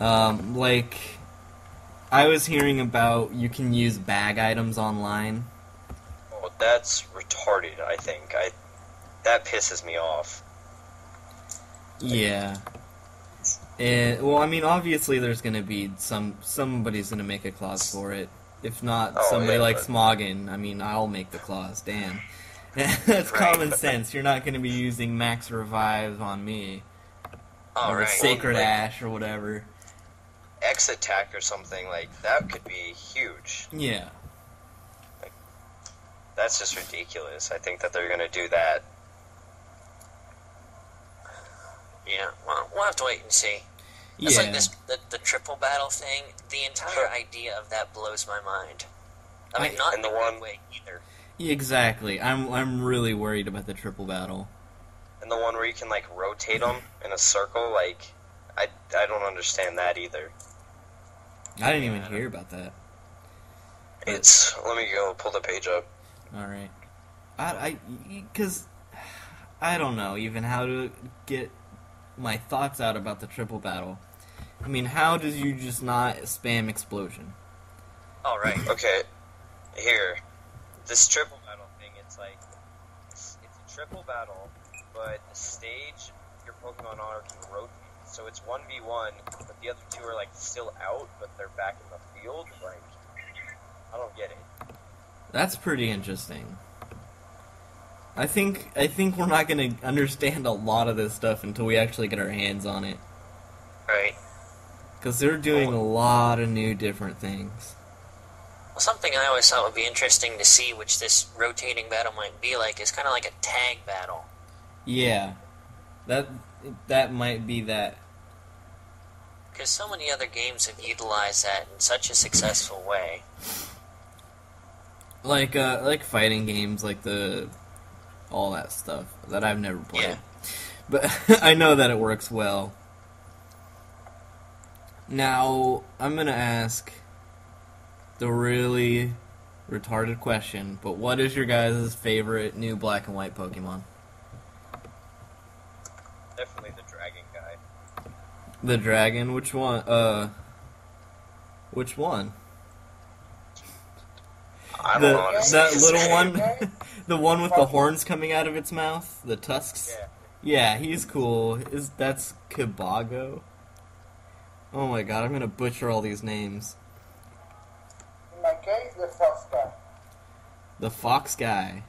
Like, I was hearing about you can use bag items online. Oh, that's retarded, I think. That pisses me off. Yeah. And, well, I mean, obviously there's gonna be somebody's gonna make a clause for it. If not somebody like Smoggin, I mean, I'll make the clause, damn. That's common sense. You're not gonna be using max revives on me. Or Sacred Ash or whatever. X attack or something, like, that could be huge. Yeah. Like, that's just ridiculous. I think that they're gonna do that. Yeah, well, we'll have to wait and see. It's like this, the triple battle thing, the entire idea of that blows my mind. I mean, not in the one way either. Exactly. I'm really worried about the triple battle. And the one where you can, like, rotate them in a circle, like, I don't understand that either. I didn't even hear about that. It's, let me go pull the page up. Alright. Because I don't know even how to get my thoughts out about the triple battle. I mean, how does you just not spam explosion? Alright. Okay, here. This triple battle thing, it's like, it's a triple battle, but the stage your Pokemon are can rotate. So it's 1v1, but the other two are, like, still out, but they're back in the field. Like, I don't get it. That's pretty interesting. I think we're not going to understand a lot of this stuff until we actually get our hands on it. Right. Because they're doing a lot of new different things. Well, something I always thought would be interesting to see, which this rotating battle might be like, is kind of like a tag battle. Yeah. That might be that. Because so many other games have utilized that in such a successful way. Like fighting games, like all that stuff that I've never played. Yeah. But I know that it works well. Now, I'm gonna ask the really retarded question, but what is your guys' favorite new black and white Pokemon? Definitely the dragon guy. The dragon? Which one? Which one? I don't know. That little one? The one with the horns coming out of its mouth? The tusks? Yeah, he's cool. That's Kibago? Oh my god, I'm gonna butcher all these names. In my case, the fox guy. The fox guy.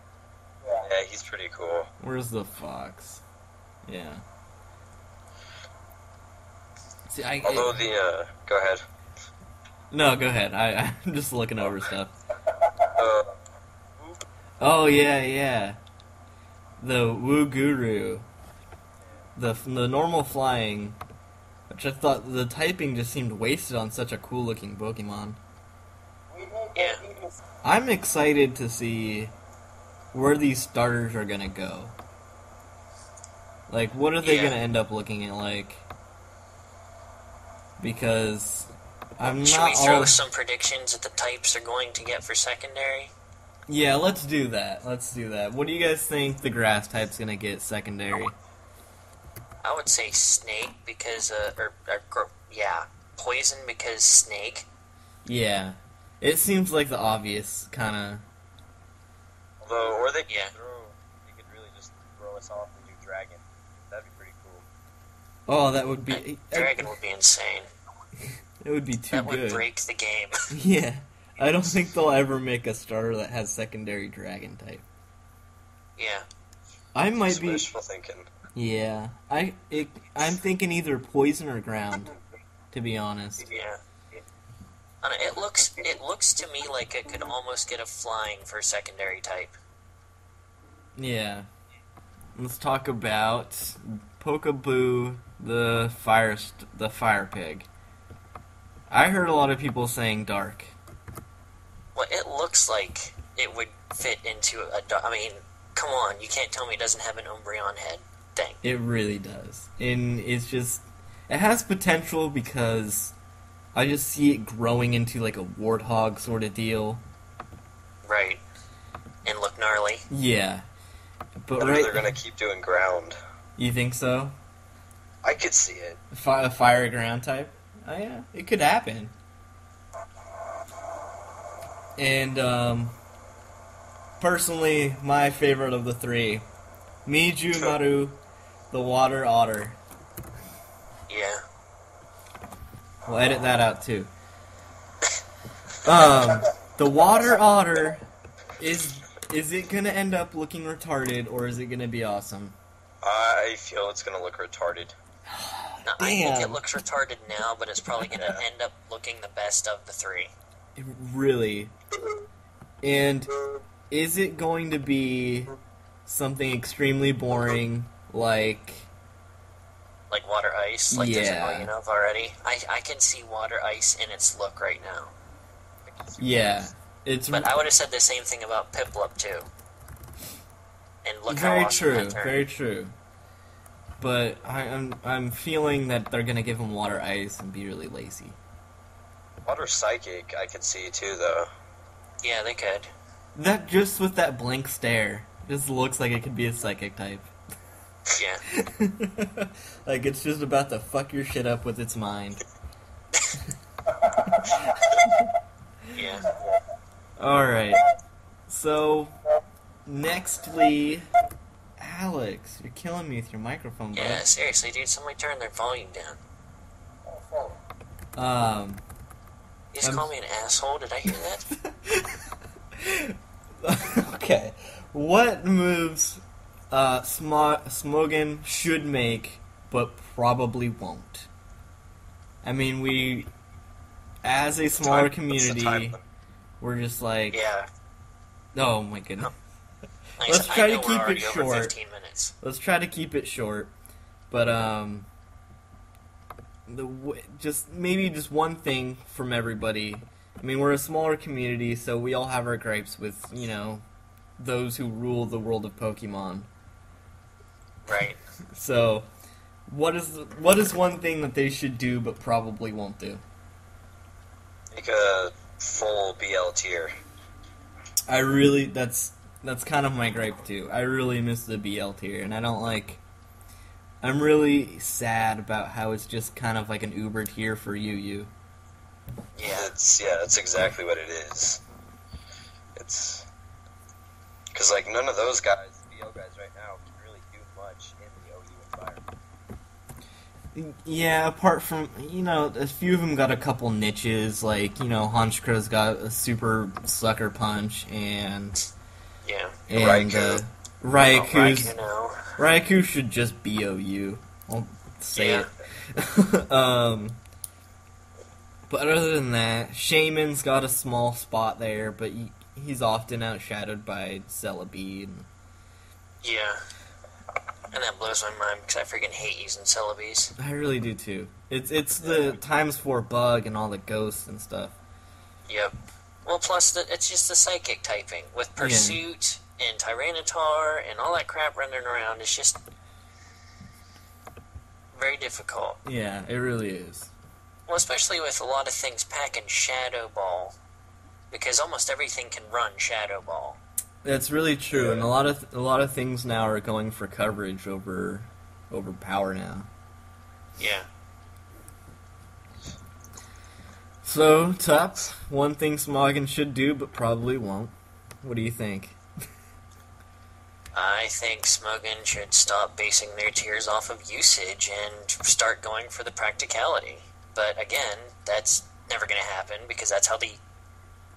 Yeah, he's pretty cool. Where's the fox? Yeah. See, Although go ahead. No, go ahead. I'm just looking over stuff. Oh, yeah. The Woo Guru. The normal flying, which I thought the typing just seemed wasted on such a cool looking Pokemon. Yeah. I'm excited to see where these starters are gonna go. Like, what are they gonna end up looking at like? Because Should we throw some predictions that the types are going to get for secondary? Yeah, let's do that. What do you guys think the grass type's gonna get secondary? I would say snake because, poison because snake. Yeah. It seems like the obvious kind of... Although, or they could really just throw us off and do dragon. That'd be pretty cool. Oh, that would be... Dragon would be insane. It would be too good. That would break the game. Yeah. I don't think they'll ever make a starter that has secondary dragon type. Yeah. I might be... wishful thinking. Yeah. I'm thinking either poison or ground, to be honest. Yeah. And it looks to me like it could almost get a flying for secondary type. Yeah. Let's talk about Pokaboo, the fire pig. I heard a lot of people saying dark. Well, it looks like it would fit into a dark... I mean, come on, you can't tell me it doesn't have an Umbreon head thing. It really does. And it's just... It has potential because I just see it growing into like a warthog sort of deal. Right. And look gnarly. Yeah. But they're gonna keep doing ground. You think so? I could see it. A fire ground type? it could happen. And, personally, my favorite of the three, Miju Maru, the water otter. Yeah. We'll edit that out, too. The water otter, is it gonna end up looking retarded, or is it gonna be awesome? I feel it's gonna look retarded. No, I think it looks retarded now, but it's probably gonna end up looking the best of the three. Really? And is it going to be something extremely boring, like water ice? Like there's annoying enough already? I can see water ice in its look right now. Yeah. But I would have said the same thing about Piplup, too. And look how very awesome true, that turned. very true. But I'm feeling that they're gonna give him water ice and be really lazy. Water psychic, I could see too, though. Yeah, they could. That just with that blank stare, just looks like it could be a psychic type. Yeah. Like it's just about to fuck your shit up with its mind. Yeah. Alright. So, nextly, Alex, you're killing me with your microphone, bud. Yeah, seriously, dude, somebody turn their volume down. You just call me an asshole? Did I hear that? Okay. What moves Smogan should make, but probably won't? I mean, we, as a smaller community, we're just like... Yeah. Oh my goodness. Let's try to keep it short. 15 minutes. Let's try to keep it short. But, just one thing from everybody. I mean, we're a smaller community, so we all have our gripes with, those who rule the world of Pokemon. Right. So, what is one thing that they should do but probably won't do? Make a full BL tier. That's kind of my gripe too. I really miss the BL tier, and I'm really sad about how it's just kind of like an Uber tier for UU. Yeah. That's exactly what it is. It's... Because, none of those guys, BL guys right now, can really do much in the OU environment. Yeah, apart from, a few of them got a couple niches, like, Honchkro's got a super sucker punch, and... Yeah. And, Raikou now. Raikou should just be OU. I'll say it. But other than that, Shaman's got a small spot there, but he's often outshadowed by Celebi. Yeah. And that blows my mind because I freaking hate using Celebes. I really do too. It's the ×4 bug and all the ghosts and stuff. Yep. Well, plus it's just the psychic typing with Pursuit and Tyranitar and all that crap running around. It's just very difficult. Yeah, it really is. Well, especially with a lot of things packing Shadow Ball, because almost everything can run Shadow Ball. That's really true, and a lot of things now are going for coverage over power now. Yeah. So, Top, one thing Smoggin should do, but probably won't. What do you think? I think Smoggin should stop basing their tiers off of usage and start going for the practicality. But again, that's never going to happen because that's how they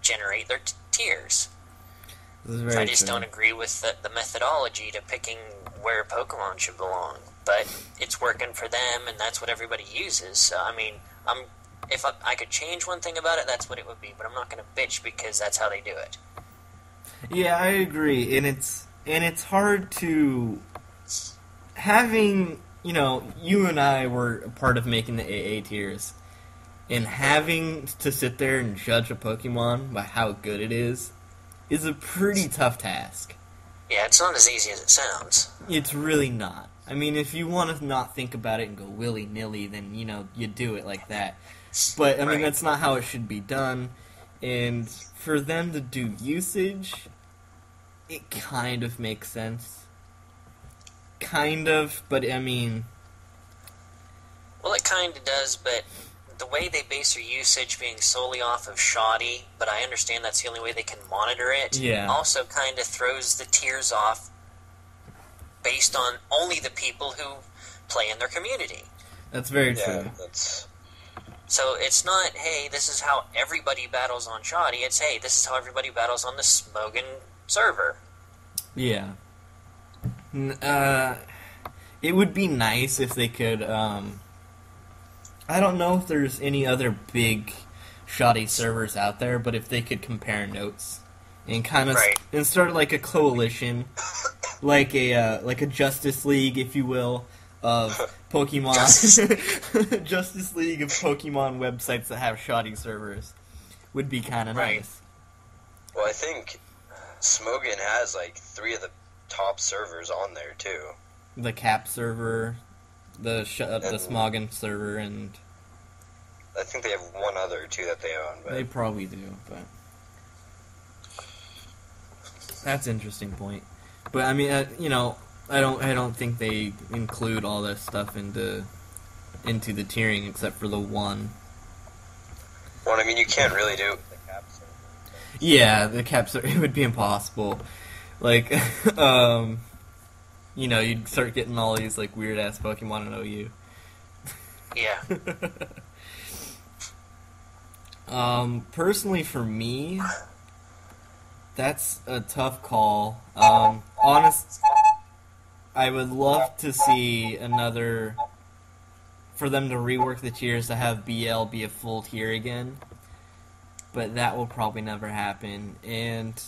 generate their tiers. I just don't agree with the methodology to picking where Pokemon should belong. But it's working for them, and that's what everybody uses. So, I mean, if I could change one thing about it, that's what it would be. But I'm not going to bitch because that's how they do it. Yeah, I agree, and it's hard to having, you and I were a part of making the AA tiers, and having to sit there and judge a Pokemon by how good it is a pretty tough task. Yeah, it's not as easy as it sounds. It's really not. I mean, if you want to not think about it and go willy-nilly, then, you do it like that. But, I mean, that's not how it should be done. And for them to do usage, it kind of makes sense. Kind of, but, I mean... Well, it kind of does, but the way they base their usage being solely off of shoddy, but I understand that's the only way they can monitor it, also kind of throws the tiers off based on only the people who play in their community. That's very true. So it's not, hey, this is how everybody battles on shoddy, it's, hey, this is how everybody battles on the Smogan server. Yeah. It would be nice if they could, I don't know if there's any other big shoddy servers out there, but if they could compare notes and kind of and start like a coalition, like a Justice League, if you will, of Pokemon Justice League of Pokemon websites that have shoddy servers would be kind of nice. Well, I think Smogan has like 3 of the top servers on there too. The Cap server, the Smogan server, and I think they have one other too that they own. But they probably do, but that's an interesting point. But I mean, I don't think they include all this stuff into the tiering except for the one. Well, I mean, you can't really do it with the Cap server. Yeah, the Cap server, it would be impossible. Like, you'd start getting all these, like, weird-ass Pokemon in OU. Yeah. Personally, for me, that's a tough call. Honest, I would love to see for them to rework the tiers to have BL be a full tier again, but that will probably never happen, and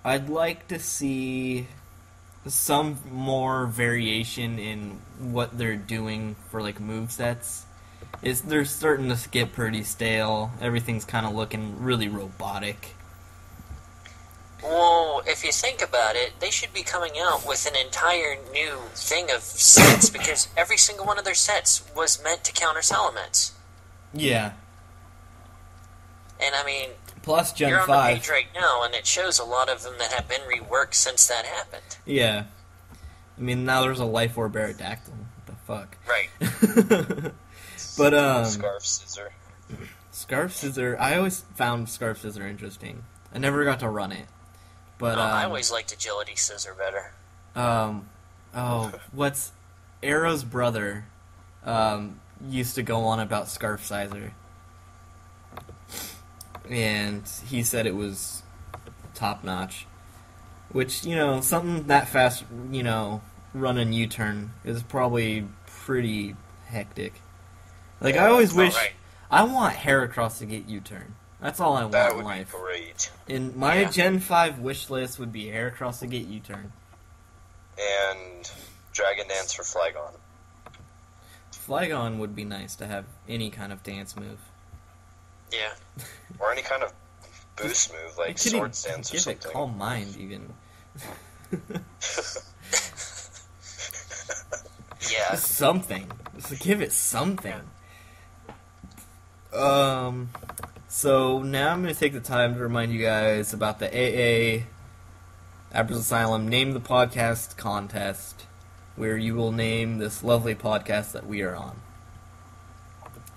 I'd like to see some more variation in what they're doing for, like, movesets. They're starting to get pretty stale. Everything's kind of looking really robotic. Well, if you think about it, they should be coming out with an entire new thing of sets, because every single one of their sets was meant to counter Salamence. Yeah. And, I mean, plus Gen 5. You're on the page right now, and it shows a lot of them that have been reworked since that happened. Yeah. I mean, now there's a Life Orb Aerodactyl. What the fuck? Right. But, Scarf Scissor. Scarf Scissor, I always found Scarf Scissor interesting. I never got to run it. But, I always liked Agility Scissor better. What's... Arrow's brother, used to go on about Scarf Scissor. And he said it was top-notch. Which, something that fast, running U-turn is probably pretty hectic. Like, I always wish... I want Heracross to get U-turn. That's all I want in life. That would be great. And my Gen 5 wish list would be Heracross to get U-turn. And Dragon Dance for Flygon. Flygon would be nice to have any kind of dance move. Yeah. Or any kind of boost move, like Sword Stance or something. Give it Calm Mind, even. Yeah. Something. Just give it something. So now I'm going to take the time to remind you guys about the AA Abra's Asylum Name the Podcast contest, where you will name this lovely podcast that we are on.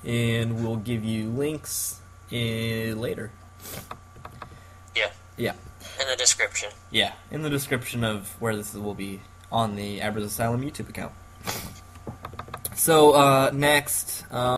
And we'll give you links later. Yeah. Yeah. In the description. Yeah, in the description of where this will be on the Abra's Asylum YouTube account. So, next...